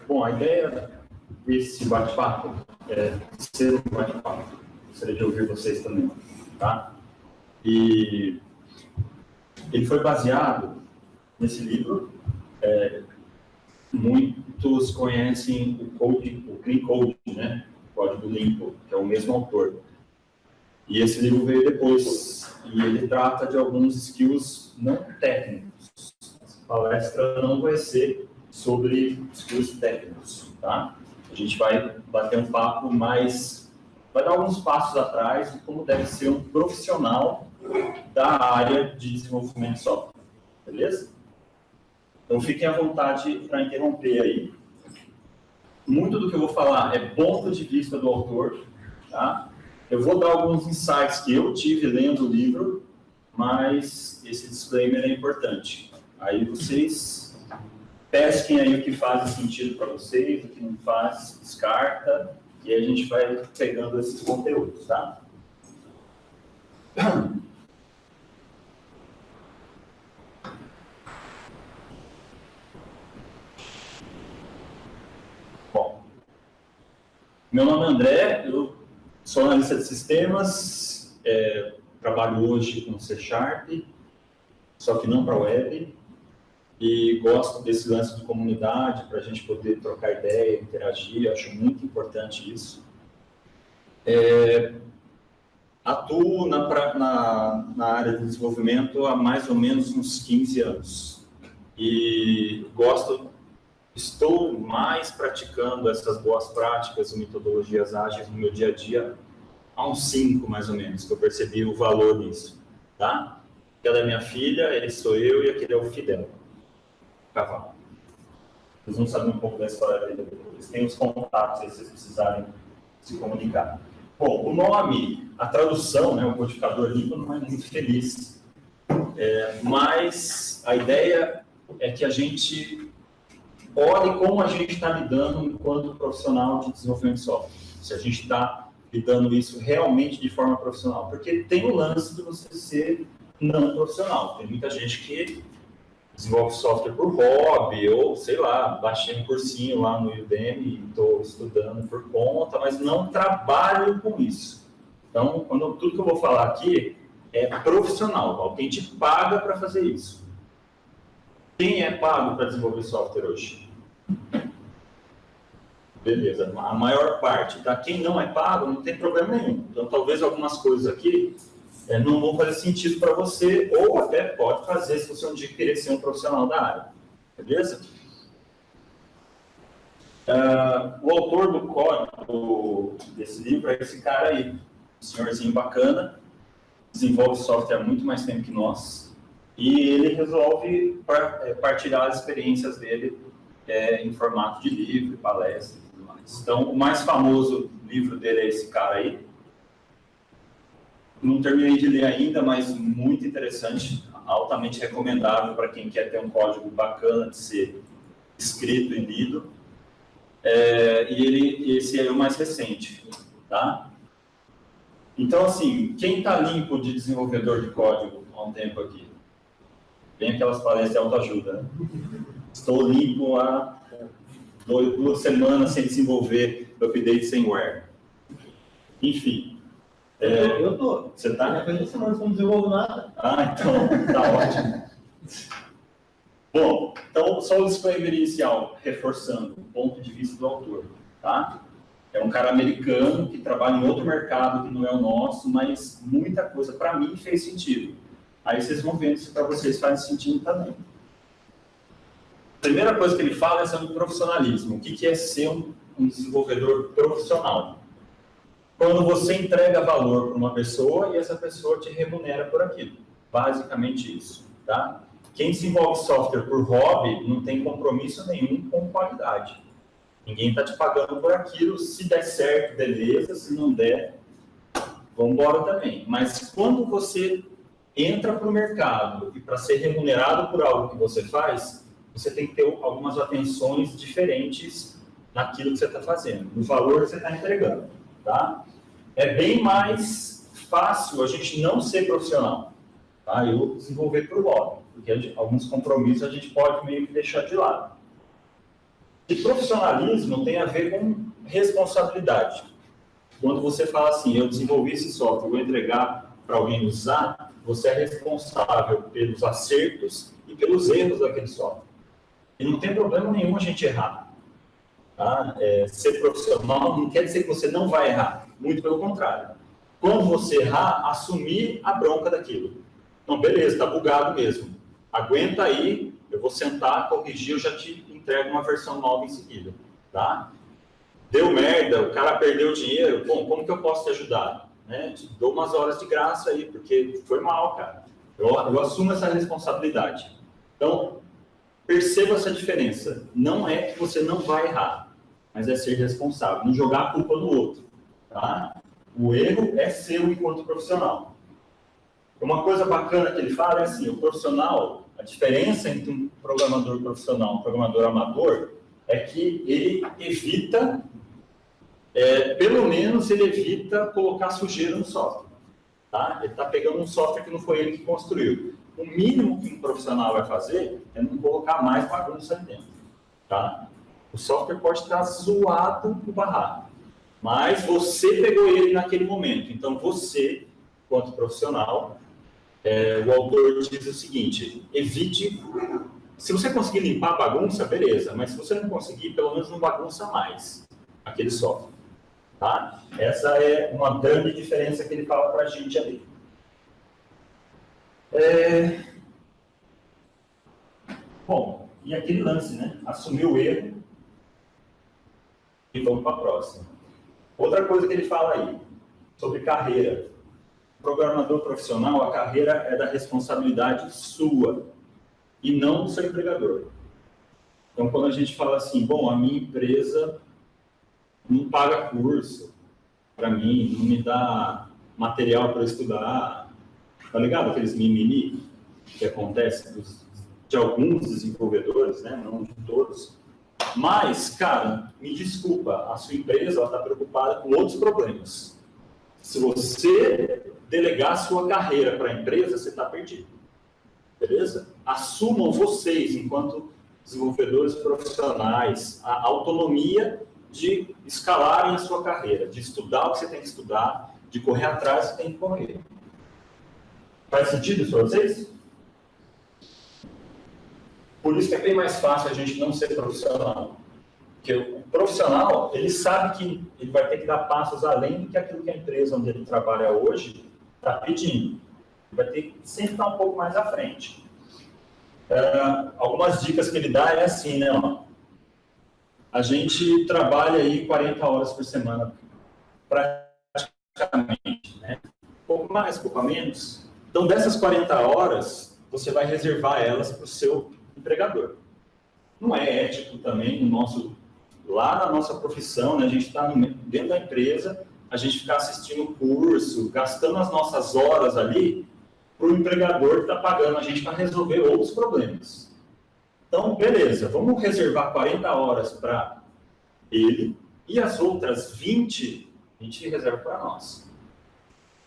Bom, a ideia desse bate-papo é ser um bate-papo. Gostaria de ouvir vocês também, tá? E ele foi baseado nesse livro. Muitos conhecem o Clean Code, né? O Código Limpo, que é o mesmo autor. E esse livro veio depois, e ele trata de alguns skills não técnicos. Essa palestra não vai ser sobre skills técnicos, tá? A gente vai bater um papo mais, vai dar alguns passos atrás de como deve ser um profissional da área de desenvolvimento de software, beleza? Então fiquem à vontade para interromper aí. Muito do que eu vou falar é ponto de vista do autor, tá? Eu vou dar alguns insights que eu tive lendo o livro, mas esse disclaimer é importante. Aí vocês pesquem aí o que faz sentido para vocês, o que não faz, descarta, e aí a gente vai pegando esses conteúdos, tá? Bom, meu nome é André, eu sou analista de sistemas, trabalho hoje com C#, só que não para web, e gosto desse lance de comunidade, para a gente poder trocar ideia, interagir, acho muito importante isso. Atuo na área de desenvolvimento há mais ou menos uns 15 anos, e estou mais praticando essas boas práticas e metodologias ágeis no meu dia a dia há uns 5, mais ou menos, que eu percebi o valor nisso, tá? Ela é minha filha, ele sou eu e aquele é o Fidel. Cavalo. Vocês vão saber um pouco da história dele depois. Tem os contatos aí se vocês precisarem se comunicar. Bom, o nome, a tradução, né, o codificador limpo não é muito feliz, mas a ideia é que a gente olhe como a gente está lidando enquanto profissional de desenvolvimento de software. Se a gente está lidando isso realmente de forma profissional. Porque tem o lance de você ser não profissional. Tem muita gente que desenvolve software por hobby, ou sei lá, baixei um cursinho lá no Udemy e estou estudando por conta, mas não trabalho com isso. Então, tudo que eu vou falar aqui é profissional, alguém te paga para fazer isso. Quem é pago para desenvolver software hoje? Beleza, a maior parte, tá? Quem não é pago não tem problema nenhum. Então, talvez algumas coisas aqui não vão fazer sentido para você, ou até pode fazer se você um dia querer ser um profissional da área. Beleza? O autor do código desse livro é esse cara aí, um senhorzinho bacana, desenvolve software há muito mais tempo que nós, e ele resolve partilhar as experiências dele em formato de livro, palestra e tudo mais. Então, o mais famoso livro dele é esse cara aí. Não terminei de ler ainda, mas muito interessante, altamente recomendável para quem quer ter um código bacana de ser escrito e lido. E esse é o mais recente, tá? Então, assim, quem está limpo de desenvolvedor de código há um tempo aqui? Tem aquelas palestras de autoajuda, né? Estou limpo há 2 semanas sem desenvolver update sem where. Enfim. Eu tô. Você tá? Depois de 2 semanas não desenvolvo nada. Ah, então, tá ótimo. Bom, então, só o disclaimer inicial, reforçando o ponto de vista do autor, tá? É um cara americano que trabalha em outro mercado que não é o nosso, mas muita coisa para mim fez sentido. Aí vocês vão vendo se para vocês faz sentido também. A primeira coisa que ele fala é sobre o profissionalismo. O que é ser um desenvolvedor profissional? Quando você entrega valor para uma pessoa e essa pessoa te remunera por aquilo. Basicamente isso, tá? Quem desenvolve software por hobby não tem compromisso nenhum com qualidade. Ninguém está te pagando por aquilo. Se der certo, beleza. Se não der, vamos embora também. Mas quando você entra para o mercado e para ser remunerado por algo que você faz, você tem que ter algumas atenções diferentes naquilo que você está fazendo, no valor que você está entregando, tá? É bem mais fácil a gente não ser profissional, tá? Eu desenvolver por hobby, porque alguns compromissos a gente pode meio que deixar de lado. E profissionalismo tem a ver com responsabilidade. Quando você fala assim, eu desenvolvi esse software, vou entregar para alguém usar, você é responsável pelos acertos e pelos erros daquele software. E não tem problema nenhum a gente errar. Tá? Ser profissional não quer dizer que você não vai errar. Muito pelo contrário. Quando você errar, assumir a bronca daquilo. Então, beleza, está bugado mesmo. Aguenta aí, eu vou sentar, corrigir, eu já te entrego uma versão nova em seguida. Tá? Deu merda, o cara perdeu dinheiro, bom, como que eu posso te ajudar? Né? Te dou umas horas de graça aí, porque foi mal, cara. Eu assumo essa responsabilidade. Então, perceba essa diferença. Não é que você não vai errar, mas é ser responsável, não jogar a culpa no outro. Tá? O erro é seu enquanto profissional. Uma coisa bacana que ele fala é assim, o profissional, a diferença entre um programador profissional e um programador amador é que ele evita, pelo menos ele evita colocar sujeira no software. Tá? Ele está pegando um software que não foi ele que construiu. O mínimo que um profissional vai fazer é não colocar mais bagunça ali dentro. Tá? O software pode estar zoado no barraco, mas você pegou ele naquele momento. Então, você, enquanto profissional, o autor diz o seguinte, evite... Se você conseguir limpar a bagunça, beleza, mas se você não conseguir, pelo menos não bagunça mais aquele software. Tá? Essa é uma grande diferença que ele fala para a gente ali. Bom, e aquele lance, né? Assumir o erro e vamos para a próxima. Outra coisa que ele fala aí, sobre carreira. Programador profissional, a carreira é da responsabilidade sua e não do seu empregador. Então, quando a gente fala assim, bom, a minha empresa não paga curso para mim, não me dá material para estudar, tá ligado? Aqueles mimimi que acontecem de alguns desenvolvedores, né? Não de todos. Mas, cara, me desculpa, a sua empresa está preocupada com outros problemas. Se você delegar a sua carreira para a empresa, você está perdido. Beleza? Assumam vocês, enquanto desenvolvedores profissionais, a autonomia de escalarem a sua carreira, de estudar o que você tem que estudar, de correr atrás do que tem que correr. Faz sentido isso para vocês? Por isso que é bem mais fácil a gente não ser profissional. Porque o profissional, ele sabe que ele vai ter que dar passos além do que aquilo que a empresa onde ele trabalha hoje está pedindo. Ele vai ter que sempre estar um pouco mais à frente. Algumas dicas que ele dá é assim, né? Ó, a gente trabalha aí 40 horas por semana, praticamente, né? Pouco mais, pouco menos. Então, dessas 40 horas, você vai reservar elas para o seu empregador. Não é ético também lá na nossa profissão, né? A gente está dentro da empresa, a gente ficar assistindo o curso, gastando as nossas horas ali para o empregador que está pagando a gente para resolver outros problemas. Então, beleza, vamos reservar 40 horas para ele e as outras 20 a gente reserva para nós.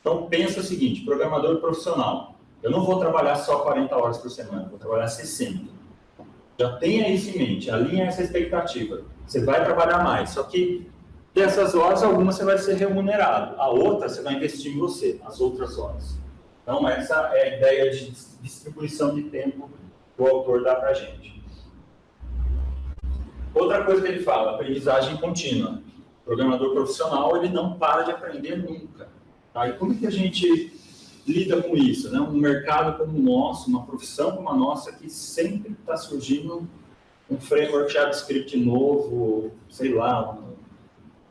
Então, pensa o seguinte, programador profissional, eu não vou trabalhar só 40 horas por semana, vou trabalhar 60. Já tenha isso em mente, alinha essa expectativa. Você vai trabalhar mais, só que dessas horas, algumas você vai ser remunerado, a outra você vai investir em você, as outras horas. Então, essa é a ideia de distribuição de tempo que o autor dá para a gente. Outra coisa que ele fala, aprendizagem contínua. O programador profissional, ele não para de aprender nunca. Tá? E como que a gente lida com isso? Né? Um mercado como o nosso, uma profissão como a nossa, que sempre está surgindo um framework JavaScript novo, sei lá,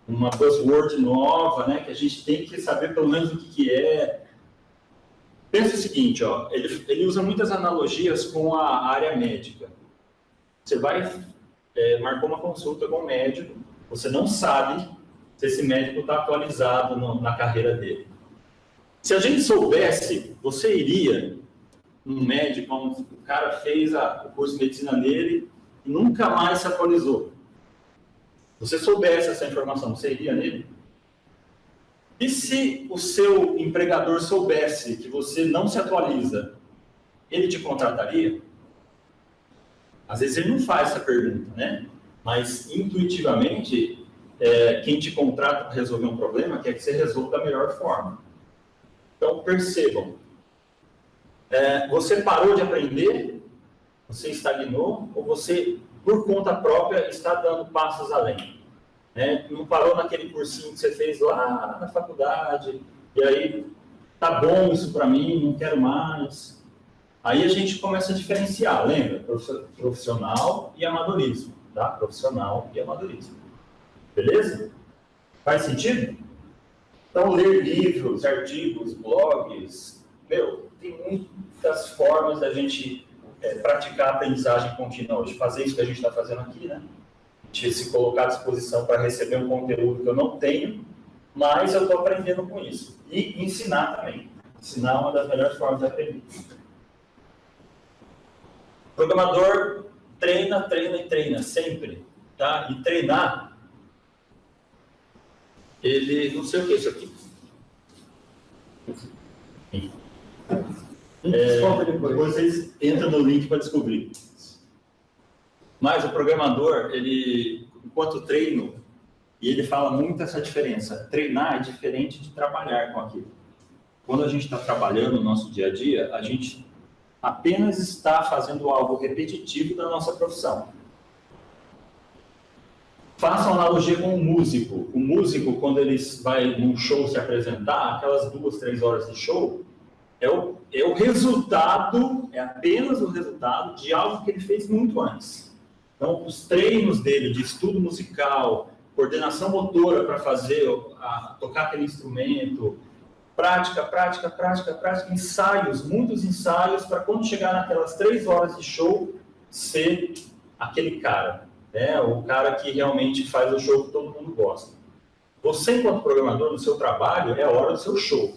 uma buzzword nova, né? Que a gente tem que saber pelo menos o que é. Pensa o seguinte, ó, ele usa muitas analogias com a área médica. Você marcou uma consulta com um médico, você não sabe se esse médico está atualizado na carreira dele. Se a gente soubesse, você iria num médico onde o cara fez o curso de medicina dele e nunca mais se atualizou. Se você soubesse essa informação, você iria nele? E se o seu empregador soubesse que você não se atualiza, ele te contrataria? Às vezes ele não faz essa pergunta, né? Mas, intuitivamente, quem te contrata para resolver um problema quer que você resolva da melhor forma. Então, percebam. Você parou de aprender? Você estagnou? Ou você, por conta própria, está dando passos além? Não parou naquele cursinho que você fez lá na faculdade, e aí, tá bom isso para mim, não quero mais. Aí a gente começa a diferenciar, lembra? Profissional e amadorismo, tá? Profissional e amadorismo. Beleza? Faz sentido? Então, ler livros, artigos, blogs, tem muitas formas da gente praticar a aprendizagem contínua hoje. Fazer isso que a gente está fazendo aqui, né? De se colocar à disposição para receber um conteúdo que eu não tenho, mas eu estou aprendendo com isso. E ensinar também. Ensinar é uma das melhores formas de aprender. O programador treina, treina e treina, sempre. Tá? E treinar, ele... Não sei o que é isso aqui. Depois vocês entram no link para descobrir. Mas o programador, ele, enquanto treino, e ele fala muito essa diferença. Treinar é diferente de trabalhar com aquilo. Quando a gente está trabalhando no nosso dia a dia, a gente apenas está fazendo algo repetitivo da nossa profissão. Faça uma analogia com um músico. O músico, quando ele vai num show se apresentar, aquelas 2, 3 horas de show, é o resultado, é apenas o resultado de algo que ele fez muito antes. Então, os treinos dele de estudo musical, coordenação motora para tocar aquele instrumento, prática, ensaios, muitos ensaios, para quando chegar naquelas 3 horas de show, ser aquele cara, o cara que realmente faz o show que todo mundo gosta. Você, enquanto programador, no seu trabalho, é a hora do seu show.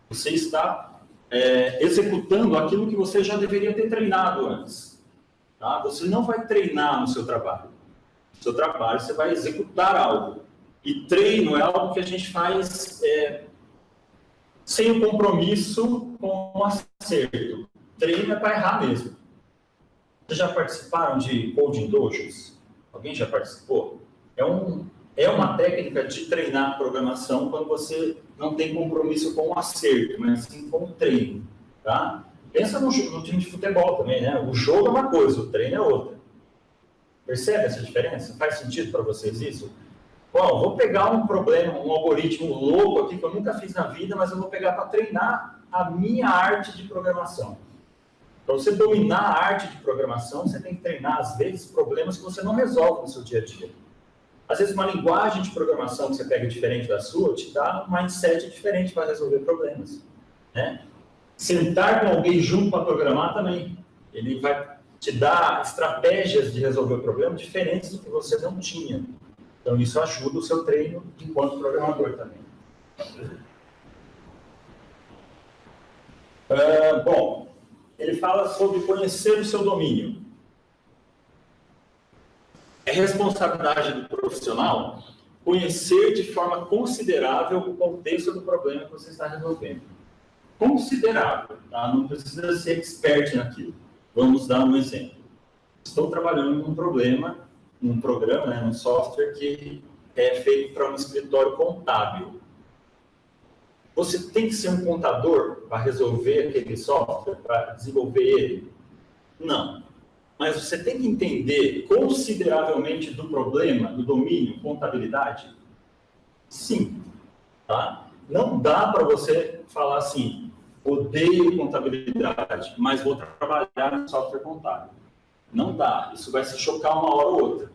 Você está executando aquilo que você já deveria ter treinado antes. Tá? Você não vai treinar no seu trabalho. No seu trabalho, você vai executar algo. E treino é algo que a gente faz sem o compromisso com o acerto. Treino é para errar mesmo. Vocês já participaram de coding dojos? Alguém já participou? É uma técnica de treinar programação quando você não tem compromisso com o acerto, mas sim com o treino. Tá? Pensa no time de futebol também, né? O jogo é uma coisa, o treino é outra. Percebe essa diferença? Faz sentido para vocês isso? Bom, vou pegar um problema, um algoritmo louco aqui que eu nunca fiz na vida, mas eu vou pegar para treinar a minha arte de programação. Para você dominar a arte de programação, você tem que treinar, às vezes, problemas que você não resolve no seu dia a dia. Às vezes, uma linguagem de programação que você pega diferente da sua, te dá um mindset diferente para resolver problemas. Né? Sentar com alguém junto para programar também. Ele vai te dar estratégias de resolver o problema diferentes do que você não tinha. Então, isso ajuda o seu treino enquanto programador também. Bom, ele fala sobre conhecer o seu domínio. É responsabilidade do profissional conhecer de forma considerável o contexto do problema que você está resolvendo. Considerável, tá? Não precisa ser expert naquilo. Vamos dar um exemplo. Estou trabalhando num programa, num software que é feito para um escritório contábil. Você tem que ser um contador para resolver aquele software, para desenvolver ele? Não. Mas você tem que entender consideravelmente do problema, do domínio, contabilidade? Sim. Tá? Não dá para você falar assim, odeio contabilidade, mas vou trabalhar no software contábil. Não dá. Isso vai se chocar uma hora ou outra.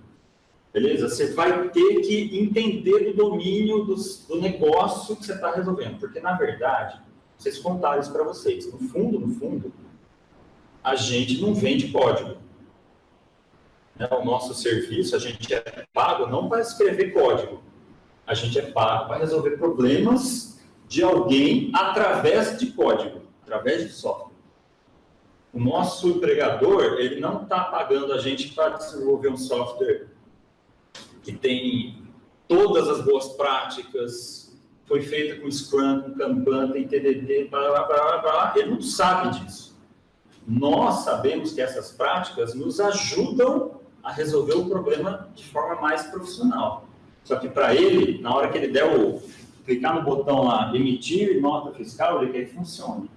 Beleza? Você vai ter que entender do domínio do negócio que você está resolvendo. Porque, na verdade, vocês contaram isso para vocês. No fundo, a gente não vende código. O nosso serviço, a gente é pago não para escrever código. A gente é pago para resolver problemas de alguém através de código, através de software. O nosso empregador, ele não está pagando a gente para desenvolver um software que tem todas as boas práticas, foi feita com Scrum, com Kanban, tem TDD, ele não sabe disso. Nós sabemos que essas práticas nos ajudam a resolver o problema de forma mais profissional. Só que para ele, na hora que ele clicar no botão lá, emitir nota fiscal, ele quer que funcione.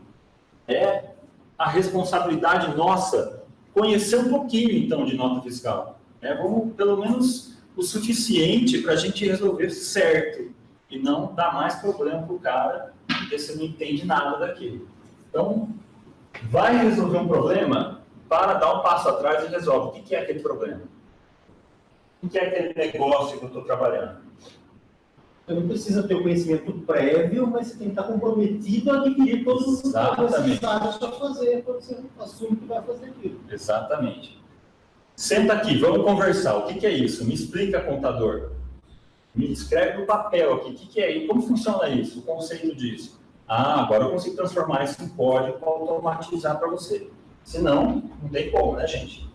É a responsabilidade nossa conhecer um pouquinho, então, de nota fiscal. Vamos, pelo menos, o suficiente para a gente resolver certo e não dar mais problema para o cara, porque você não entende nada daquilo. Então, vai resolver um problema, para dar um passo atrás e resolve. O que é aquele problema? O que é aquele negócio que eu estou trabalhando? Você não precisa ter o conhecimento prévio, mas você tem que estar comprometido a adquirir todos os necessários para fazer, quando você assume que vai fazer aquilo. Exatamente. Senta aqui, vamos conversar. O que é isso? Me explica, contador. Me escreve no papel aqui. O que é isso? Como funciona isso? O conceito disso. Agora eu consigo transformar isso em código para automatizar para você. Senão, não tem como, né, gente?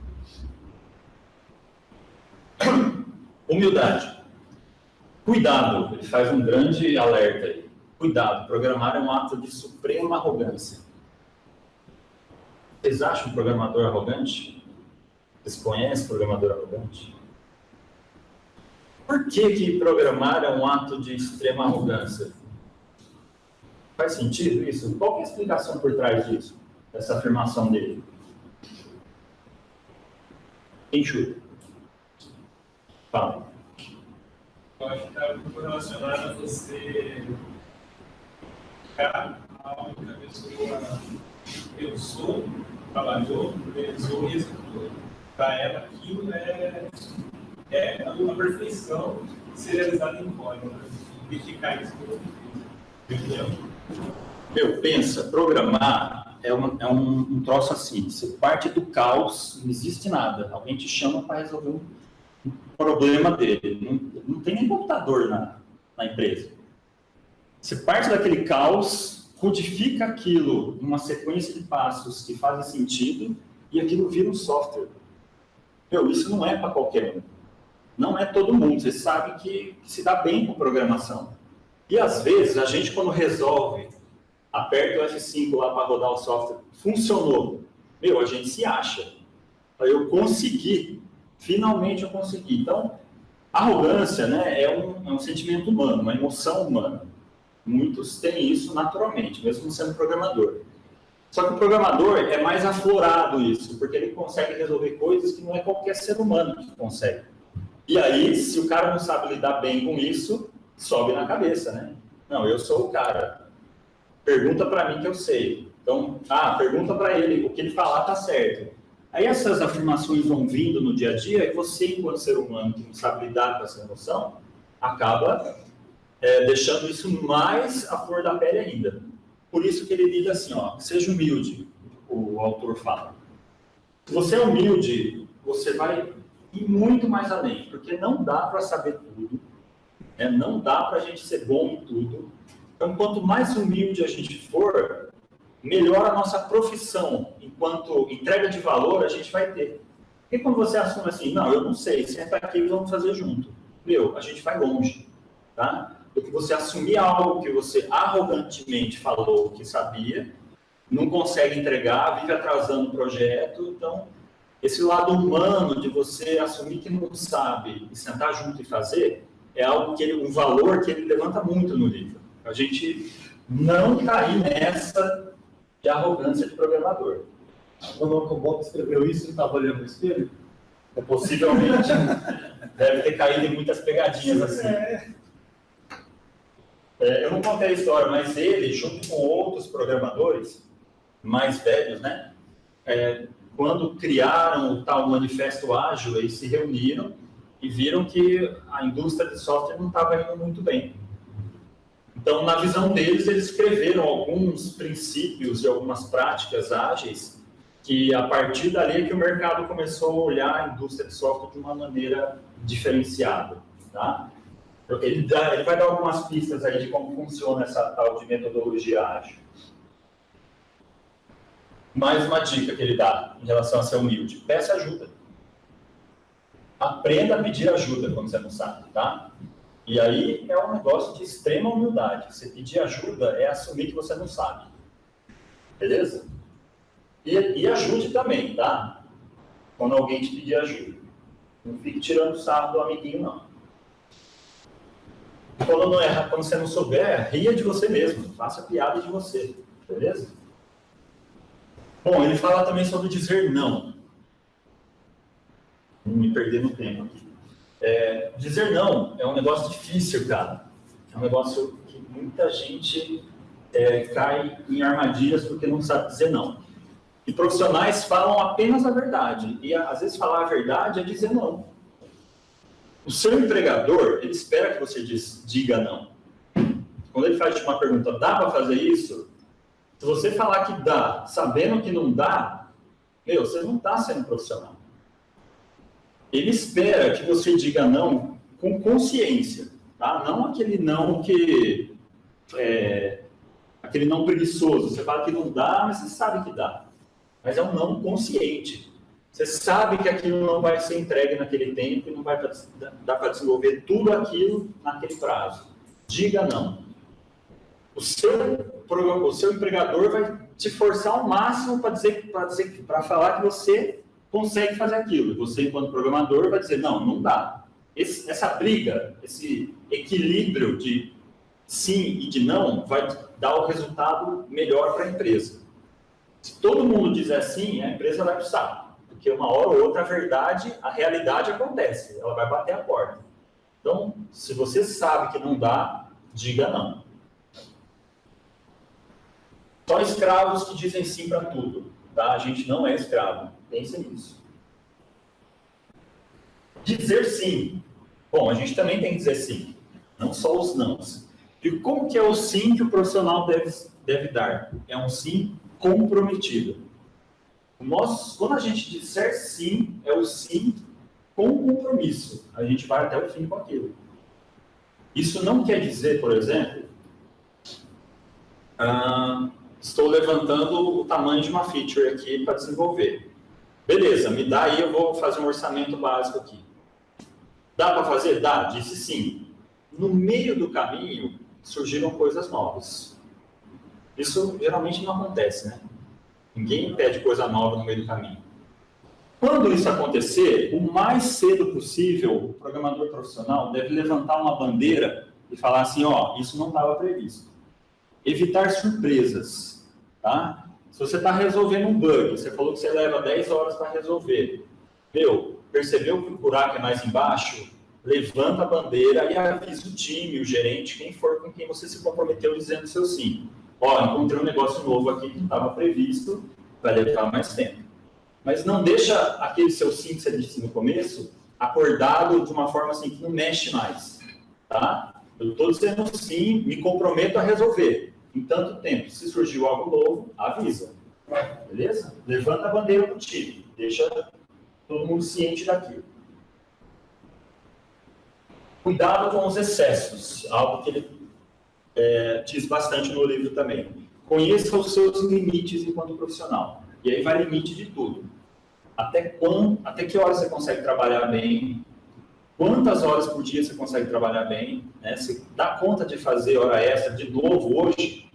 Humildade. Cuidado, ele faz um grande alerta aí. Cuidado, programar é um ato de suprema arrogância. Vocês acham um programador arrogante? Vocês conhecem programador arrogante? Por que programar é um ato de extrema arrogância? Faz sentido isso? Qual é a explicação por trás disso? Dessa afirmação dele? Quem chuta? Fala. Eu acho que está muito relacionado a você ficar a única pessoa pensou, trabalhou, pensou e executou. Para ela, aquilo é uma perfeição ser realizada em código, verificar isso que eu fiz. Entendeu? Pensa, programar é um troço assim, você parte do caos, não existe nada, alguém te chama para resolver um problema dele, não tem nem computador na empresa. Você parte daquele caos, codifica aquilo numa sequência de passos que fazem sentido e aquilo vira um software. Isso não é para qualquer um, não é todo mundo, você sabe que se dá bem com programação. E às vezes a gente quando resolve, aperta o F5 lá para rodar o software, funcionou, a gente se acha, eu consegui. Finalmente eu consegui. Então, arrogância, né, é um sentimento humano, uma emoção humana. Muitos têm isso naturalmente, mesmo sendo programador. Só que o programador é mais aflorado isso, porque ele consegue resolver coisas que não é qualquer ser humano que consegue. E aí, se o cara não sabe lidar bem com isso, sobe na cabeça, né? Não, eu sou o cara. Pergunta para mim que eu sei. Então, pergunta para ele, o que ele falar tá certo. Aí essas afirmações vão vindo no dia a dia e você, enquanto ser humano que não sabe lidar com essa emoção, acaba deixando isso mais à flor da pele ainda. Por isso que ele diz assim, seja humilde, o autor fala. Se você é humilde, você vai ir muito mais além, porque não dá para saber tudo, não dá para a gente ser bom em tudo. Então, quanto mais humilde a gente for, melhor a nossa profissão, enquanto entrega de valor a gente vai ter. E quando você assume assim, não, eu não sei, senta aqui e vamos fazer junto. A gente vai longe, tá? Do que você assumir algo que você arrogantemente falou que sabia, não consegue entregar, vive atrasando o projeto. Então, esse lado humano de você assumir que não sabe e sentar junto e fazer, é algo um valor que ele levanta muito no livro. A gente não cair nessa de arrogância de programador. Quando o Bob escreveu isso, ele estava olhando no espelho? Possivelmente. Deve ter caído em muitas pegadinhas assim. Eu não contei a história, mas ele, junto com outros programadores mais velhos, né? Quando criaram o tal Manifesto Ágil, eles se reuniram e viram que a indústria de software não estava indo muito bem. Então, na visão deles, eles escreveram alguns princípios e algumas práticas ágeis que, a partir dali, é que o mercado começou a olhar a indústria de software de uma maneira diferenciada. Tá? Ele vai dar algumas pistas aí de como funciona essa tal de metodologia ágil. Mais uma dica que ele dá em relação a ser humilde. Peça ajuda. Aprenda a pedir ajuda quando você não sabe, tá? E aí é um negócio de extrema humildade. Você pedir ajuda é assumir que você não sabe. Beleza? E ajude também, tá? Quando alguém te pedir ajuda. Não fique tirando sarro do amiguinho, não. Quando não erra, quando você não souber, ria de você mesmo. Faça piada de você. Beleza? Bom, ele fala também sobre dizer não. Não me perder no tempo aqui. Dizer não é um negócio difícil, cara. É um negócio que muita gente cai em armadilhas porque não sabe dizer não. E profissionais falam apenas a verdade. E às vezes falar a verdade é dizer não. O seu empregador, ele espera que você diga não. Quando ele faz uma pergunta, dá para fazer isso? Se você falar que dá, sabendo que não dá, você não está sendo profissional. Ele espera que você diga não com consciência, tá? Não aquele não que aquele não preguiçoso. Você fala que não dá, mas você sabe que dá. Mas é um não consciente. Você sabe que aquilo não vai ser entregue naquele tempo e não vai dar para desenvolver tudo aquilo naquele prazo. Diga não. O seu empregador vai te forçar ao máximo para falar que você consegue fazer aquilo. Você, enquanto programador, vai dizer, não, não dá. Essa briga, esse equilíbrio de sim e de não, vai dar o resultado melhor para a empresa. Se todo mundo dizer sim, a empresa vai pro saco. Porque uma hora ou outra a realidade acontece. Ela vai bater a porta. Então, se você sabe que não dá, diga não. Só escravos que dizem sim para tudo. Tá? A gente não é escravo. Pense nisso. Dizer sim. Bom, a gente também tem que dizer sim. Não só os nãos. E como que é o sim que o profissional deve dar? É um sim comprometido. Quando a gente disser sim, é o sim com compromisso. A gente vai até o fim com aquilo. Isso não quer dizer, por exemplo, estou levantando o tamanho de uma feature aqui para desenvolver. Beleza, me dá aí, eu vou fazer um orçamento básico aqui. Dá para fazer? Dá, disse sim. No meio do caminho, surgiram coisas novas. Isso geralmente não acontece, né? Ninguém pede coisa nova no meio do caminho. Quando isso acontecer, o mais cedo possível, o programador profissional deve levantar uma bandeira e falar assim, ó, isso não estava previsto. Evitar surpresas, tá? Se você está resolvendo um bug, você falou que você leva 10 horas para resolver. Percebeu que o buraco é mais embaixo? Levanta a bandeira e avisa o time, o gerente, quem for com quem você se comprometeu dizendo seu sim. Ó, encontrei um negócio novo aqui que não estava previsto, vai levar mais tempo. Mas não deixa aquele seu sim que você disse no começo acordado de uma forma assim que não mexe mais, tá? Eu estou dizendo sim, me comprometo a resolver. Em tanto tempo, se surgiu algo novo, avisa. Beleza? Levanta a bandeira para o time, deixa todo mundo ciente daquilo. Cuidado com os excessos, algo que ele diz bastante no livro também. Conheça os seus limites enquanto profissional. E aí vai limite de tudo. Até que horas você consegue trabalhar bem? Quantas horas por dia você consegue trabalhar bem? Né? Você dá conta de fazer hora extra de novo hoje?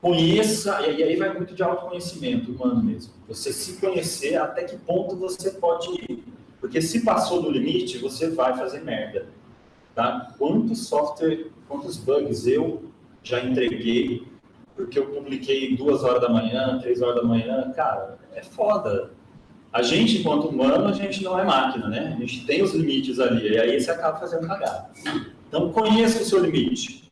Conheça, e aí vai muito de autoconhecimento humano mesmo. Você se conhecer até que ponto você pode ir. Porque se passou do limite, você vai fazer merda. Tá? Quantos bugs eu já entreguei porque eu publiquei 2 horas da manhã, 3 horas da manhã, cara, é foda. A gente, enquanto humano, a gente não é máquina, né? A gente tem os limites ali, e aí você acaba fazendo cagada. Então, conheça o seu limite.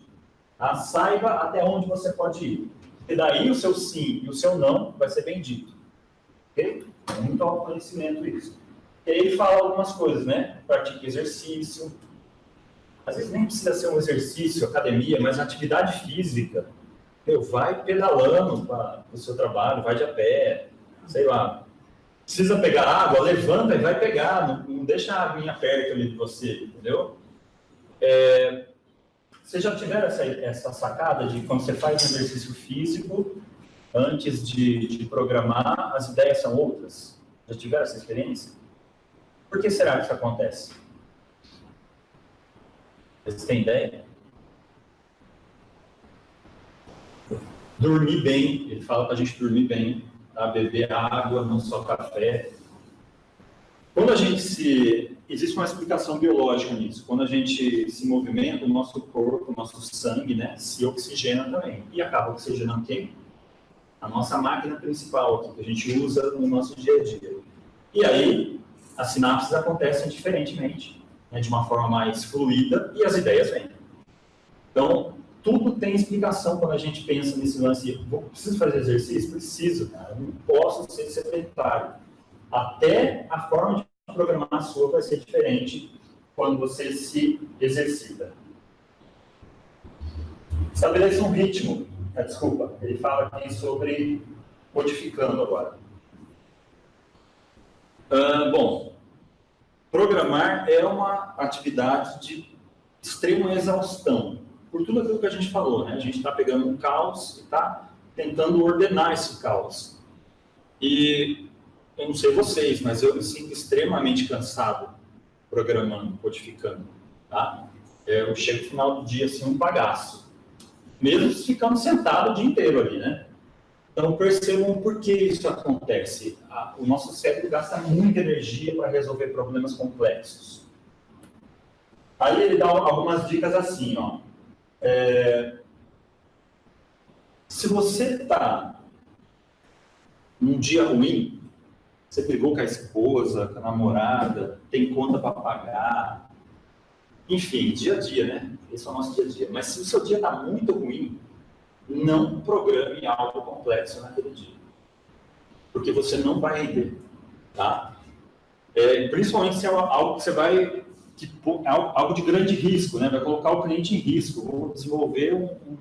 Tá? Saiba até onde você pode ir. E daí o seu sim e o seu não vai ser bem dito. Ok? É muito autoconhecimento isso. E aí ele fala algumas coisas, né? Pratique exercício. Às vezes nem precisa ser um exercício, academia, mas atividade física. Vai pedalando para o seu trabalho, vai de a pé, sei lá. Precisa pegar água, levanta e vai pegar, não deixa a aguinha perto ali de você, entendeu? Vocês já tiveram essa sacada de quando você faz um exercício físico, antes de programar, as ideias são outras? Já tiveram essa experiência? Por que será que isso acontece? Vocês têm ideia? Dormir bem, ele fala para a gente dormir bem, tá? Beber água, não só café. Quando a gente existe uma explicação biológica nisso. Quando a gente se movimenta, o nosso corpo, o nosso sangue, né, se oxigena também. E acaba oxigenando quem? A nossa máquina principal aqui, que a gente usa no nosso dia a dia. E aí, as sinapses acontecem diferentemente, né, de uma forma mais fluida, e as ideias vêm. Então, tudo tem explicação quando a gente pensa nesse lance. Preciso fazer exercício? Preciso, cara. Eu não posso ser sedentário. Até a forma de programar a sua vai ser diferente quando você se exercita. Estabeleça um ritmo. Desculpa, ele fala aqui sobre codificando agora. Bom, programar é uma atividade de extrema exaustão. Por tudo aquilo que a gente falou, né? A gente está pegando um caos e está tentando ordenar esse caos. E eu não sei vocês, mas eu me sinto extremamente cansado programando, codificando. Tá? Eu chego no final do dia assim, um bagaço. Mesmo ficando sentado o dia inteiro ali, né? Então percebam por que isso acontece. O nosso cérebro gasta muita energia para resolver problemas complexos. Aí ele dá algumas dicas assim, ó. Se você está num dia ruim, você brigou com a esposa, com a namorada, tem conta para pagar, enfim, dia a dia, né? Esse é o nosso dia a dia. Mas se o seu dia está muito ruim, não programe algo complexo naquele dia. Porque você não vai render, tá? Principalmente se é algo que você vai... algo de grande risco, né? Vai colocar o cliente em risco. Vou desenvolver um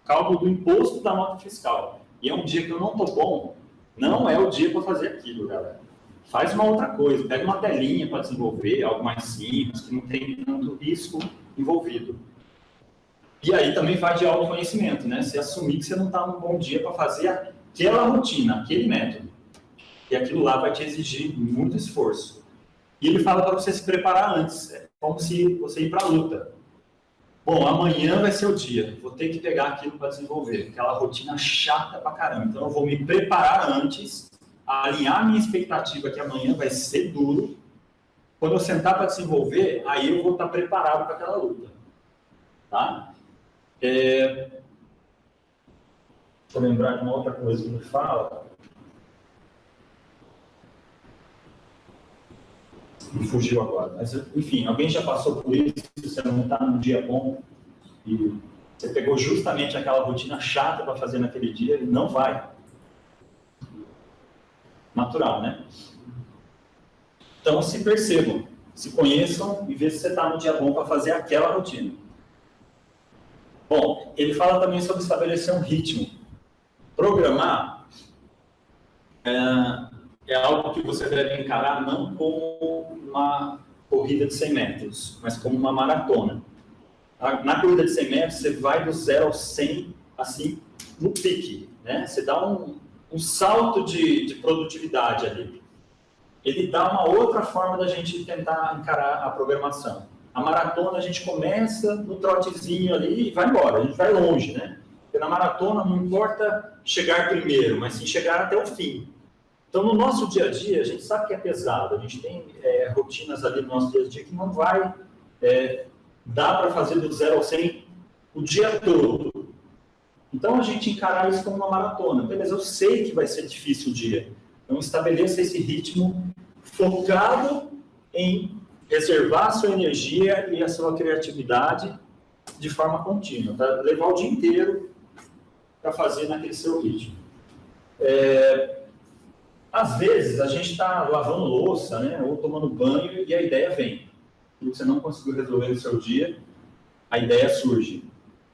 cálculo do imposto da nota fiscal. E é um dia que eu não estou bom, não é o dia para fazer aquilo, galera. Faz uma outra coisa, pega uma telinha para desenvolver, algo mais simples, que não tem tanto risco envolvido. E aí também vai de autoconhecimento, né? Você assumir que você não está num bom dia para fazer aquela rotina, aquele método. E aquilo lá vai te exigir muito esforço. E ele fala para você se preparar antes, como se você ir para a luta. Bom, amanhã vai ser o dia, vou ter que pegar aquilo para desenvolver, aquela rotina chata pra caramba. Então eu vou me preparar antes, alinhar minha expectativa que amanhã vai ser duro. Quando eu sentar para desenvolver, aí eu vou estar preparado para aquela luta. Tá? Deixa eu lembrar de uma outra coisa que ele fala. Me fugiu agora. Mas, enfim, alguém já passou por isso, você não está num dia bom e você pegou justamente aquela rotina chata para fazer naquele dia e não vai. Natural, né? Então, se percebam, se conheçam e vejam se você está no dia bom para fazer aquela rotina. Bom, ele fala também sobre estabelecer um ritmo. Programar é algo que você deve encarar não como uma corrida de 100 metros, mas como uma maratona. Na corrida de 100 metros, você vai do 0 ao 100, assim, no pique, né? Você dá um salto de produtividade ali. Ele dá uma outra forma da gente tentar encarar a programação. A maratona, a gente começa no trotezinho ali e vai embora, a gente vai longe, né? Porque na maratona não importa chegar primeiro, mas sim chegar até o fim. Então, no nosso dia a dia, a gente sabe que é pesado, a gente tem rotinas ali no nosso dia a dia que não vai dar para fazer do 0 ao 100 o dia todo. Então, a gente encarar isso como uma maratona. Beleza, eu sei que vai ser difícil o dia. Então, estabeleça esse ritmo focado em reservar a sua energia e a sua criatividade de forma contínua. Tá? Levar o dia inteiro para fazer naquele seu ritmo. Às vezes, a gente está lavando louça, né, ou tomando banho, e a ideia vem. E você não conseguiu resolver no seu dia, a ideia surge.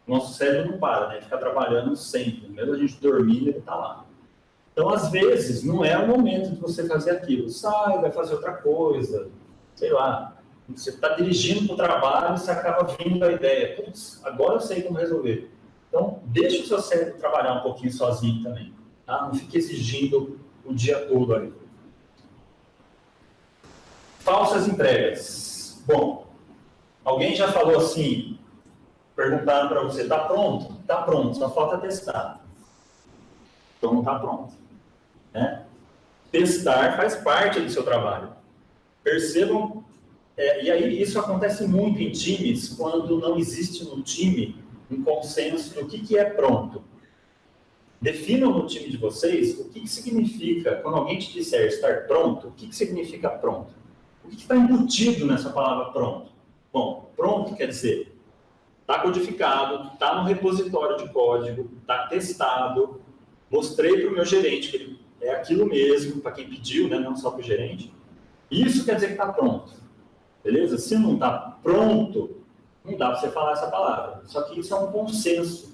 Nosso cérebro não para, né, fica trabalhando sempre. Mesmo a gente dormindo, ele está lá. Então, às vezes, não é o momento de você fazer aquilo. Sai, vai fazer outra coisa, sei lá. Você está dirigindo para o trabalho e você acaba vindo a ideia. Putz, agora eu sei como resolver. Então, deixa o seu cérebro trabalhar um pouquinho sozinho também. Tá? Não fique exigindo o dia todo ali. Falsas entregas. Bom, alguém já falou assim, perguntaram para você, está pronto? Está pronto, só falta testar. Então não está pronto. Né? Testar faz parte do seu trabalho. Percebam, e aí isso acontece muito em times, quando não existe no time um consenso do que é pronto. Definam no time de vocês o que significa, quando alguém te disser estar pronto, o que significa pronto? O que está embutido nessa palavra pronto? Bom, pronto quer dizer, está codificado, está no repositório de código, está testado, mostrei para o meu gerente que ele é aquilo mesmo, para quem pediu, né, não só para o gerente. Isso quer dizer que está pronto, beleza? Se não está pronto, não dá para você falar essa palavra. Só que isso é um consenso.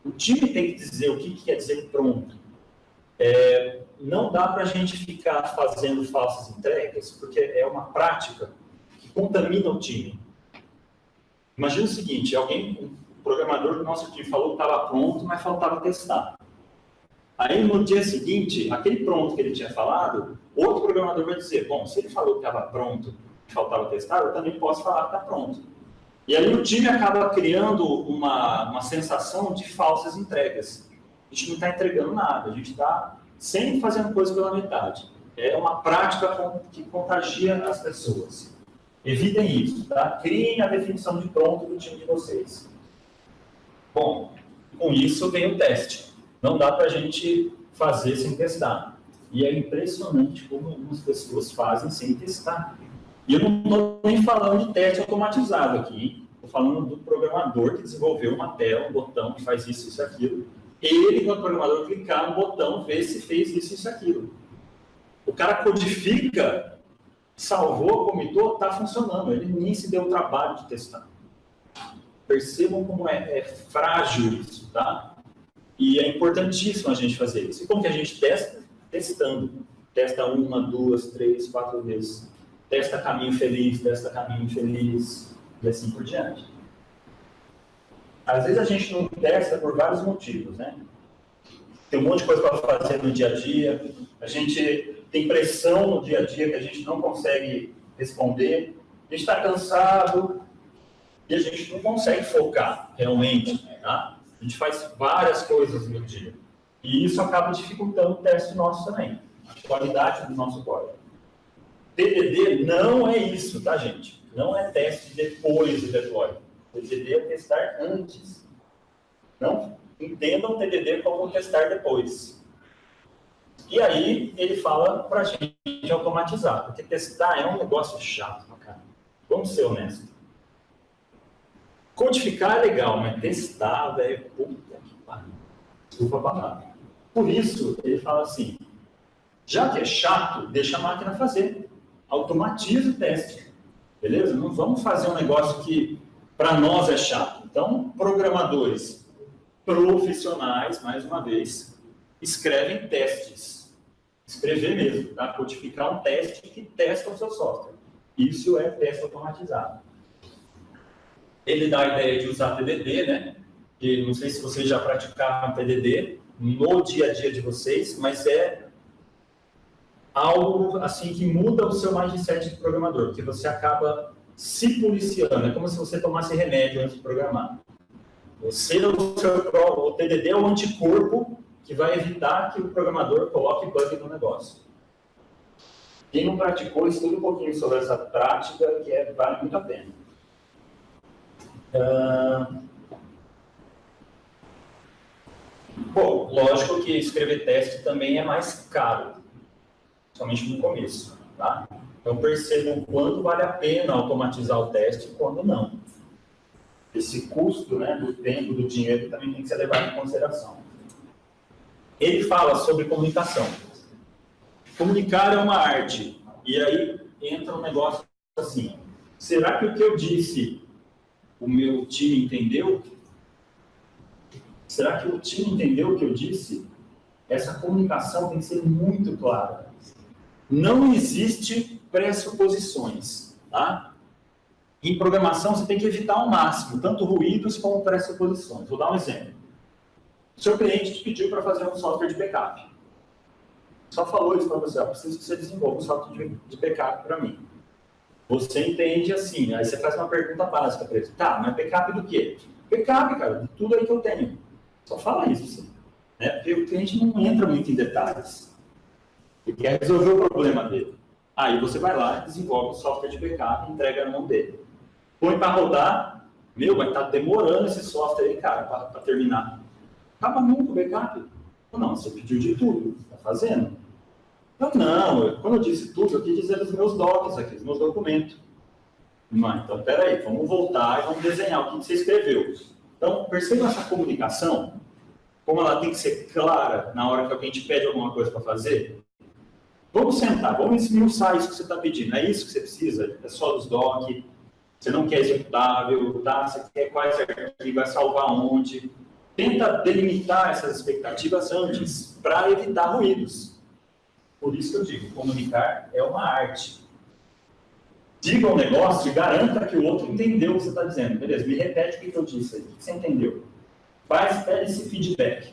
O time tem que dizer o que quer dizer pronto. Não dá para a gente ficar fazendo falsas entregas, porque é uma prática que contamina o time. Imagina o seguinte, um programador do nosso time falou que estava pronto, mas faltava testar. Aí no dia seguinte, aquele pronto que ele tinha falado, outro programador vai dizer, bom, se ele falou que estava pronto e faltava testar, eu também posso falar que está pronto. E aí o time acaba criando uma sensação de falsas entregas. A gente não está entregando nada, a gente está sempre fazendo coisa pela metade. É uma prática que contagia as pessoas. Evitem isso, tá? Criem a definição de pronto do time de vocês. Bom, com isso vem o teste. Não dá para a gente fazer sem testar. E é impressionante como algumas pessoas fazem sem testar. E eu não estou nem falando de teste automatizado aqui. Estou falando do programador que desenvolveu uma tela, um botão que faz isso, isso, aquilo. Ele, quando o programador clicar no botão, vê se fez isso, isso, aquilo. O cara codifica, salvou, comitou, está funcionando. Ele nem se deu o trabalho de testar. Percebam como é frágil isso, tá? E é importantíssimo a gente fazer isso. E como que a gente testa? Testando. Testa 1, 2, 3, 4 vezes. Testa caminho feliz, testa caminho infeliz, e assim por diante. Às vezes a gente não testa por vários motivos, né? Tem um monte de coisa para fazer no dia a dia, a gente tem pressão no dia a dia que a gente não consegue responder, a gente está cansado e a gente não consegue focar realmente, tá? A gente faz várias coisas no dia. E isso acaba dificultando o teste nosso também, a qualidade do nosso código. TDD não é isso, tá, gente? Não é teste depois do deploy. TDD é testar antes. Não entendam o TDD como testar depois. E aí ele fala para a gente automatizar, porque testar é um negócio chato, cara. Vamos ser honestos. Codificar é legal, mas testar, velho, puta que pariu. Desculpa a palavra. Por isso, ele fala assim, já que é chato, deixa a máquina fazer. Automatiza o teste. Beleza? Não vamos fazer um negócio que para nós é chato. Então, programadores profissionais, mais uma vez, escrevem testes. Escrever mesmo, tá? Codificar um teste que testa o seu software. Isso é teste automatizado. Ele dá a ideia de usar TDD, né? E não sei se vocês já praticaram TDD no dia a dia de vocês, mas é algo assim que muda o seu mindset de programador, porque você acaba se policiando. É como se você tomasse remédio antes de programar. O TDD é o anticorpo que vai evitar que o programador coloque bug no negócio. Quem não praticou, estuda um pouquinho sobre essa prática, que vale muito a pena. Bom, lógico que escrever teste também é mais caro, somente no começo, tá? Então percebam quando vale a pena automatizar o teste e quando não. Esse custo, né, do tempo, do dinheiro também tem que ser levado em consideração. Ele fala sobre comunicação. Comunicar é uma arte. E aí entra um negócio assim, será que o que eu disse o meu time entendeu? Será que o time entendeu o que eu disse? Essa comunicação tem que ser muito clara. Não existe pressuposições, tá? Em programação você tem que evitar ao máximo, tanto ruídos como pressuposições. Vou dar um exemplo. O seu cliente te pediu para fazer um software de backup. Só falou isso para você, ó, preciso que você desenvolva um software de backup para mim. Você entende assim, aí você faz uma pergunta básica para ele. Tá, mas backup do quê? Backup, cara, de tudo aí que eu tenho. Só fala isso, assim, né? Porque o cliente não entra muito em detalhes. Ele quer resolver o problema dele. Aí você vai lá, desenvolve o software de backup e entrega na mão dele. Põe para rodar, vai estar demorando esse software aí, cara, para terminar. Acaba nunca o backup. Não, você pediu de tudo, está fazendo. Não, quando eu disse tudo, eu quis dizer os meus docs aqui, os meus documentos. Então, peraí, vamos voltar e vamos desenhar o que você escreveu. Então, percebam essa comunicação, como ela tem que ser clara na hora que alguém te pede alguma coisa para fazer. Vamos sentar, vamos esmiuçar isso que você está pedindo. É isso que você precisa? É só dos docs? Você não quer executável? Tá? Você quer quais arquivos? Vai salvar onde? Tenta delimitar essas expectativas antes, para evitar ruídos. Por isso que eu digo, comunicar é uma arte. Diga um negócio e garanta que o outro entendeu o que você está dizendo. Beleza, me repete o que eu disse aí. O que você entendeu? Pede esse feedback.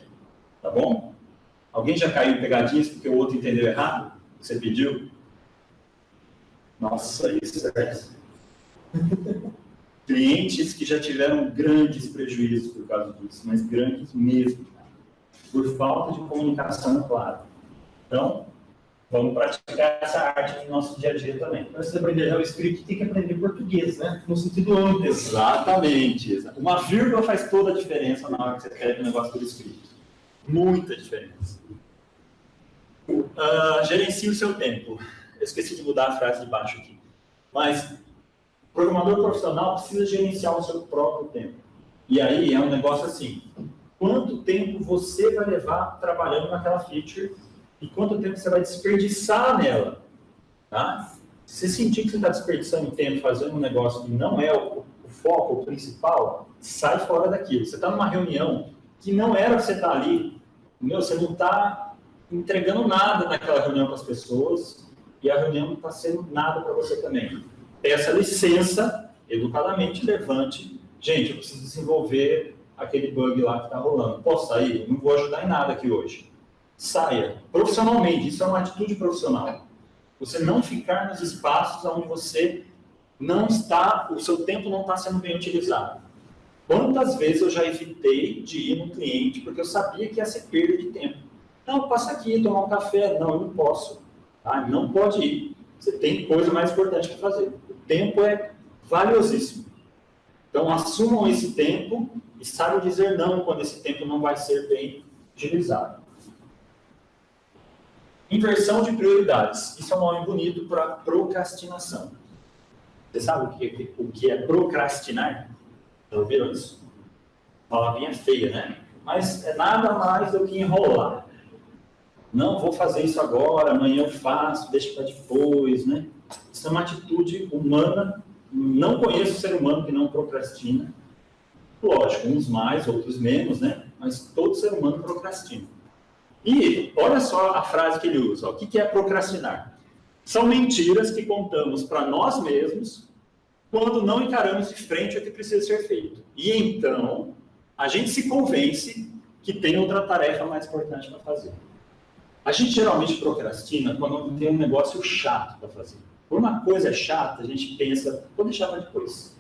Tá bom? Alguém já caiu em pegadinhas porque o outro entendeu errado? O que você pediu? Nossa, isso é... Clientes que já tiveram grandes prejuízos por causa disso, mas grandes mesmo. Por falta de comunicação clara. Então, vamos praticar essa arte no nosso dia a dia também. Para você aprender JavaScript, tem que aprender português, né? No sentido amplo. Exatamente. Uma vírgula faz toda a diferença na hora que você escreve um negócio por escrito. Muita diferença. Gerencie o seu tempo. Eu esqueci de mudar a frase de baixo aqui. Mas, o programador profissional precisa gerenciar o seu próprio tempo. E aí é um negócio assim, quanto tempo você vai levar trabalhando naquela feature e quanto tempo você vai desperdiçar nela, tá? Se você sentir que você está desperdiçando tempo fazendo um negócio que não é o foco, o principal, sai fora daquilo. Você está numa reunião que não era para você estar ali, você não está entregando nada naquela reunião para as pessoas e a reunião não está sendo nada para você também. Peça licença, educadamente, levante. Gente, eu preciso desenvolver aquele bug lá que está rolando. Posso sair? Não vou ajudar em nada aqui hoje. Saia. Profissionalmente, isso é uma atitude profissional. Você não ficar nos espaços onde você não está, o seu tempo não está sendo bem utilizado. Quantas vezes eu já evitei de ir no cliente porque eu sabia que ia ser perda de tempo. Não, passa aqui, tomar um café. Não, eu não posso. Tá? Não pode ir. Você tem coisa mais importante para fazer. O tempo é valiosíssimo. Então, assumam esse tempo e saibam dizer não quando esse tempo não vai ser bem utilizado. Inversão de prioridades. Isso é um nome bonito para procrastinação. Você sabe o que é procrastinar? Já ouviram isso? Palavrinha feia, né? Mas é nada mais do que enrolar. Não vou fazer isso agora, amanhã eu faço, deixa para depois, né? Isso é uma atitude humana. Não conheço ser humano que não procrastina. Lógico, uns mais, outros menos, né? Mas todo ser humano procrastina. E olha só a frase que ele usa. Ó. O que é procrastinar? São mentiras que contamos para nós mesmos quando não encaramos de frente o que precisa ser feito. E então, a gente se convence que tem outra tarefa mais importante para fazer. A gente geralmente procrastina quando tem um negócio chato para fazer. Por uma coisa chata, a gente pensa, vou deixar para depois.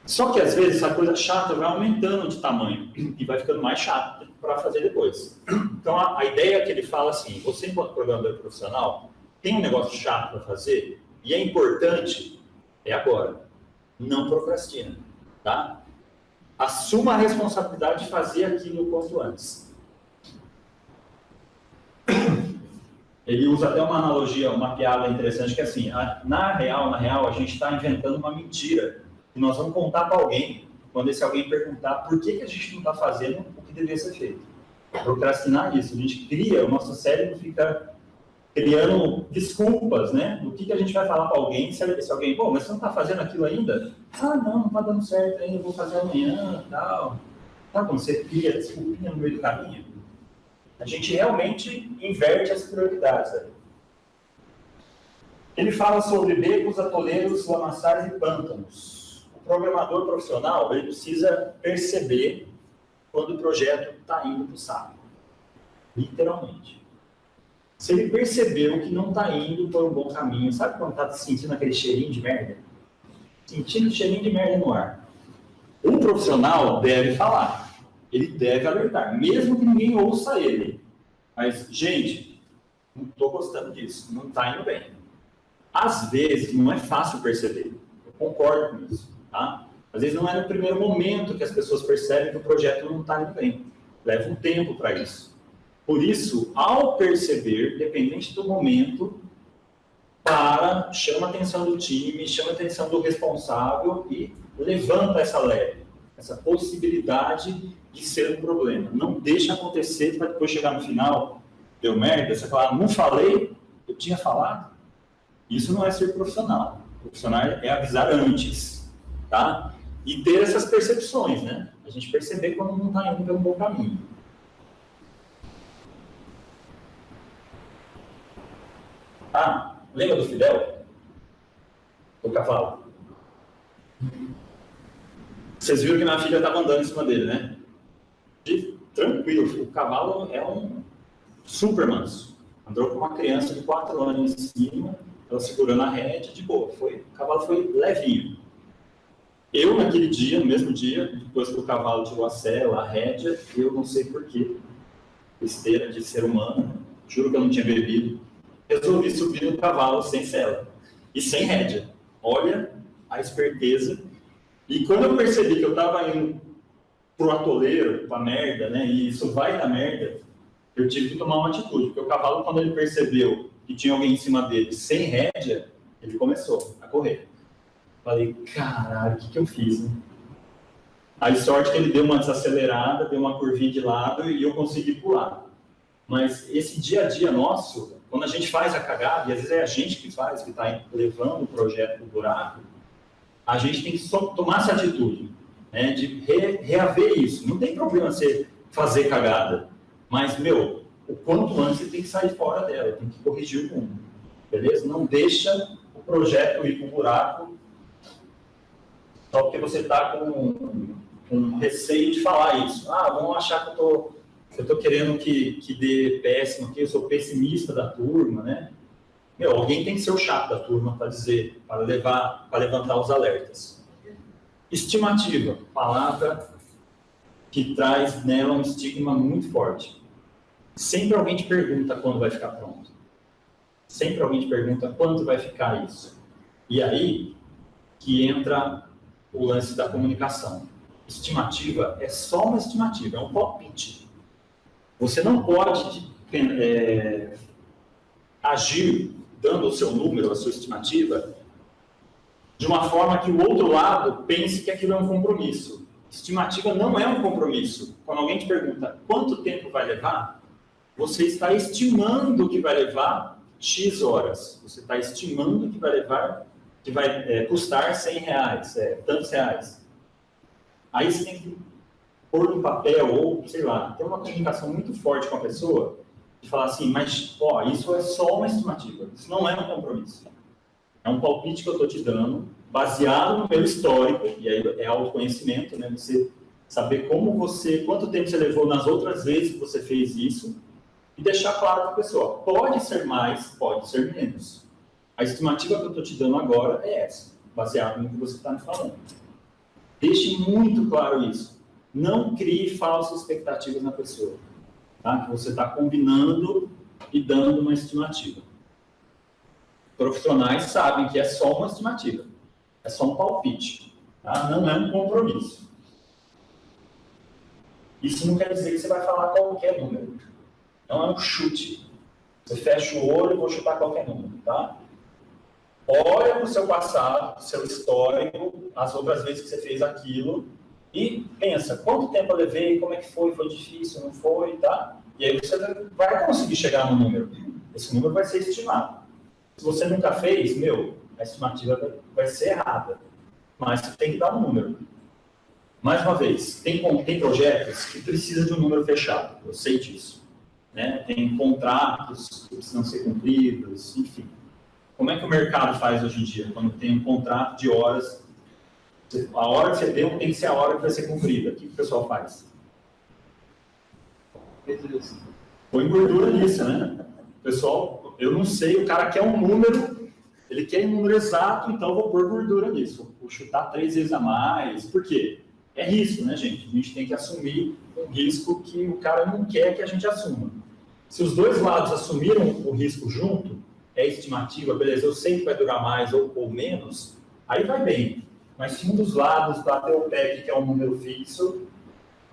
Só que às vezes essa coisa chata vai aumentando de tamanho e vai ficando mais chato para fazer depois. Então a ideia é que ele fala assim, você enquanto programador profissional tem um negócio chato para fazer e é importante, é agora. Não procrastina, tá? Assuma a responsabilidade de fazer aquilo o quanto antes. Ele usa até uma analogia, uma piada interessante, que é assim, na real, a gente está inventando uma mentira que nós vamos contar para alguém, quando esse alguém perguntar por que a gente não está fazendo o que deveria ser feito. Procrastinar isso, a gente cria, o nosso cérebro fica criando desculpas, né? O que a gente vai falar para alguém, se alguém, bom, mas você não está fazendo aquilo ainda? Ah, não está dando certo ainda, eu vou fazer amanhã, tal. Tá, quando você cria desculpinha no meio do caminho, a gente realmente inverte as prioridades. Né? Ele fala sobre becos, atoleiros, lamaçais e pântanos. O programador profissional ele precisa perceber quando o projeto está indo para o saco. Literalmente. Se ele percebeu que não está indo por um bom caminho, sabe quando está sentindo aquele cheirinho de merda? Sentindo cheirinho de merda no ar. O profissional deve falar. Ele deve alertar, mesmo que ninguém ouça ele. Mas, gente, não estou gostando disso, não está indo bem. Às vezes, não é fácil perceber, eu concordo com isso, tá? Às vezes não é no primeiro momento que as pessoas percebem que o projeto não está indo bem. Leva um tempo para isso. Por isso, ao perceber, dependente do momento, chama a atenção do time, chama a atenção do responsável e levanta essa leve, essa possibilidade de ser um problema. Não deixa acontecer para depois chegar no final, deu merda, você fala, não falei, eu tinha falado. Isso não é ser profissional. Profissional é avisar antes, tá? E ter essas percepções, né? A gente perceber quando não está indo pelo bom caminho. Ah, lembra do Fidel? Do cavalo? Vocês viram que minha filha estava andando em cima dele, né? Tranquilo, o cavalo é um super manso. Andou com uma criança de 4 anos em cima, ela segurando a rédea, de boa. O cavalo foi levinho. Eu, naquele dia, no mesmo dia, depois que o cavalo tirou a sela, a rédea, eu não sei porquê, besteira de ser humano, juro que eu não tinha bebido, resolvi subir no cavalo sem sela e sem rédea. Olha a esperteza. E quando eu percebi que eu estava indo pro atoleiro, pra merda, né, e isso vai dar merda, eu tive que tomar uma atitude, porque o cavalo, quando ele percebeu que tinha alguém em cima dele sem rédea, ele começou a correr. Falei, caralho, o que eu fiz, né? Aí, sorte que ele deu uma desacelerada, deu uma curvinha de lado e eu consegui pular. Mas esse dia a dia nosso, quando a gente faz a cagada, e às vezes é a gente que faz, que está levando o projeto pro buraco, a gente tem que tomar essa atitude, né, de reaver isso. Não tem problema você fazer cagada, mas, o quanto antes você tem que sair fora dela, tem que corrigir o mundo, beleza? Não deixa o projeto ir pro buraco só porque você está com receio de falar isso. Ah, vão achar que eu estou querendo que dê péssimo aqui, eu sou pessimista da turma, né? Alguém tem que ser o chato da turma para dizer, para levantar os alertas. Estimativa, palavra que traz nela um estigma muito forte. Sempre alguém te pergunta quando vai ficar pronto. Sempre alguém te pergunta quando vai ficar isso. E aí que entra o lance da comunicação. Estimativa é só uma estimativa, é um palpite. Você não pode agir dando o seu número, a sua estimativa, de uma forma que o outro lado pense que aquilo é um compromisso. Estimativa não é um compromisso. Quando alguém te pergunta quanto tempo vai levar, você está estimando que vai levar X horas. Você está estimando que vai levar, que vai custar R$100, tantos reais. Aí você tem que pôr no papel, ou, sei lá, ter uma comunicação muito forte com a pessoa, e falar assim, mas, isso é só uma estimativa, isso não é um compromisso. É um palpite que eu estou te dando, baseado no meu histórico, e aí é autoconhecimento, né? Você saber quanto tempo você levou nas outras vezes que você fez isso, e deixar claro para a pessoa, pode ser mais, pode ser menos. A estimativa que eu estou te dando agora é essa, baseado no que você está me falando. Deixe muito claro isso. Não crie falsas expectativas na pessoa. Tá? Que você está combinando e dando uma estimativa. Profissionais sabem que é só uma estimativa. É só um palpite. Tá? Não é um compromisso. Isso não quer dizer que você vai falar qualquer número. Não é um chute. Você fecha o olho e vou chutar qualquer número. Tá? Olha para o seu passado, seu histórico, as outras vezes que você fez aquilo, e pensa, quanto tempo eu levei, como é que foi difícil, não foi, tá? E aí você vai conseguir chegar no número. Esse número vai ser estimado. Se você nunca fez, a estimativa vai ser errada. Mas você tem que dar um número. Mais uma vez, tem projetos que precisam de um número fechado, eu sei disso. Né? Tem contratos que precisam ser cumpridos, enfim. Como é que o mercado faz hoje em dia, quando tem um contrato de horas? A hora que você deu tem que ser a hora que vai ser cumprida. O que o pessoal faz? Põe gordura nisso, né? O pessoal, eu não sei, o cara quer um número, ele quer um número exato, então eu vou pôr gordura nisso. Vou chutar 3 vezes a mais. Por quê? É risco, né, gente? A gente tem que assumir um risco que o cara não quer que a gente assuma. Se os dois lados assumiram o risco junto, é estimativa, beleza, eu sei que vai durar mais ou menos, aí vai bem. Mas se um dos lados bateu o pé que é um número fixo,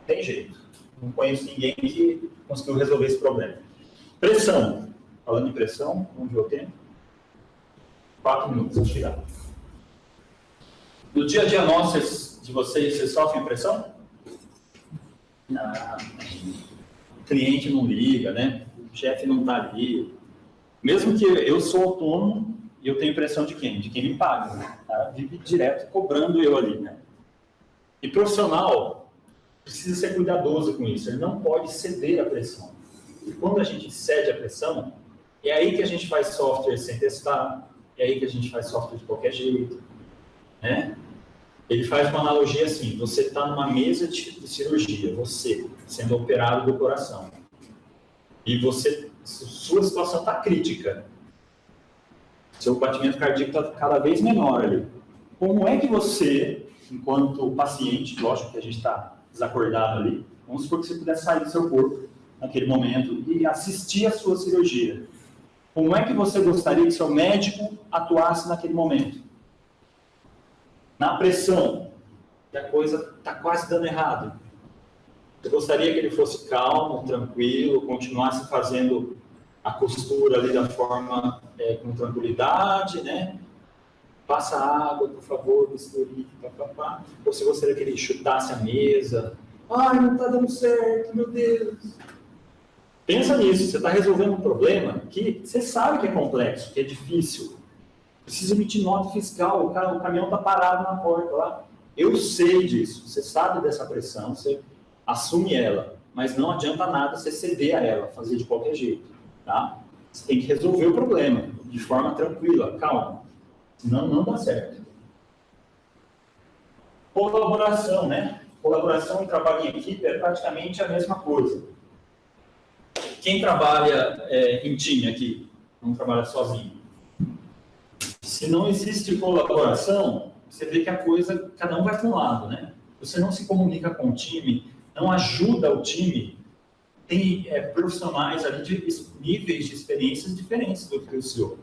tem jeito. Não conheço ninguém que conseguiu resolver esse problema. Pressão. Falando em pressão, vamos ver o tempo. 4 minutos, vou chegar. No dia a dia nosso, de vocês sofrem pressão? Não. O cliente não liga, né? O chefe não está ali. Mesmo que eu sou autônomo e eu tenho pressão de quem? De quem me paga. Né? Tá? Vive direto cobrando eu ali. Né? E profissional precisa ser cuidadoso com isso. Ele não pode ceder à pressão. E quando a gente cede à pressão, é aí que a gente faz software sem testar, é aí que a gente faz software de qualquer jeito. Né? Ele faz uma analogia assim, você está numa mesa de cirurgia, você sendo operado do coração, e sua situação está crítica, seu batimento cardíaco está cada vez menor ali. Como é que você, enquanto paciente, lógico que a gente está desacordado ali, vamos supor que você pudesse sair do seu corpo naquele momento e assistir a sua cirurgia, como é que você gostaria que seu médico atuasse naquele momento? Na pressão, que a coisa está quase dando errado. Você gostaria que ele fosse calmo, tranquilo, continuasse fazendo a costura ali da forma com tranquilidade, né? Passa água, por favor, bisturi, papapá. Ou você gostaria que ele chutasse a mesa? Ai, não está dando certo, meu Deus. Pensa nisso, você está resolvendo um problema que você sabe que é complexo, que é difícil. Precisa emitir nota fiscal, o caminhão está parado na porta lá. Eu sei disso, você sabe dessa pressão, você assume ela, mas não adianta nada você ceder a ela, fazer de qualquer jeito, tá? Você tem que resolver o problema de forma tranquila, calma, senão não dá certo. Colaboração, né? Colaboração e trabalho em equipe é praticamente a mesma coisa. Quem trabalha em time aqui, não trabalha sozinho? Se não existe colaboração, você vê que a coisa, cada um vai para um lado, né? Você não se comunica com o time, não ajuda o time, tem profissionais ali de níveis de experiências diferentes do que o seu.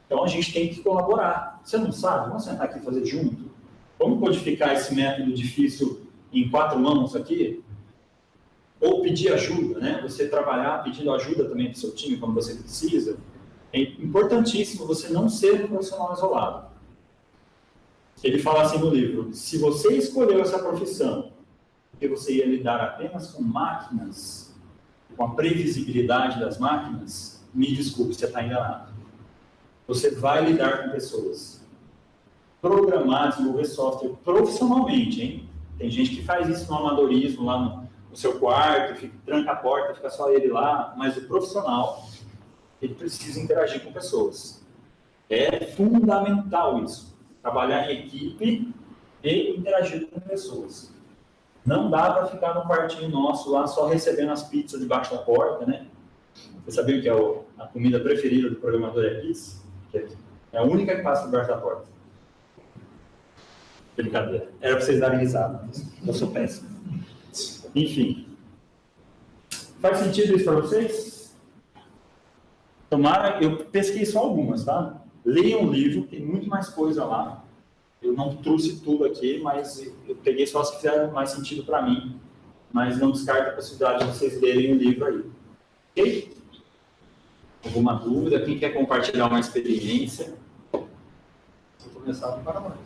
Então a gente tem que colaborar. Você não sabe? Vamos sentar aqui e fazer junto? Vamos codificar esse método difícil em 4 mãos aqui? Ou pedir ajuda, né? Você trabalhar pedindo ajuda também para o seu time quando você precisa. É importantíssimo você não ser um profissional isolado. Ele fala assim no livro, se você escolheu essa profissão porque você ia lidar apenas com máquinas, com a previsibilidade das máquinas, me desculpe, você está enganado. Você vai lidar com pessoas. Programar, desenvolver software profissionalmente, hein? Tem gente que faz isso no amadorismo, lá no seu quarto, tranca a porta, fica só ele lá, mas o profissional, ele precisa interagir com pessoas. É fundamental isso. Trabalhar em equipe e interagir com pessoas. Não dá para ficar no quartinho nosso lá só recebendo as pizzas debaixo da porta, né? Você sabia que a comida preferida do programador é pizza? Que é a única que passa debaixo da porta. Brincadeira. Era para vocês darem risada. Eu sou péssimo. Enfim. Faz sentido isso para vocês? Tomara, eu pesquei só algumas, tá? Leiam o livro, tem muito mais coisa lá. Eu não trouxe tudo aqui, mas eu peguei só as que fizeram mais sentido para mim. Mas não descarto a possibilidade de vocês lerem o livro aí. Ok? Alguma dúvida? Quem quer compartilhar uma experiência? Se começar, não para mais.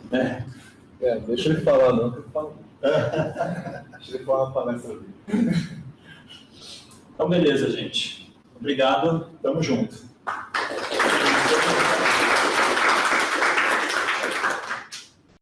Deixa ele falar, não, que eu falo. Deixa ele falar uma palestra ali. Então, beleza, gente. Obrigado. Tamo junto.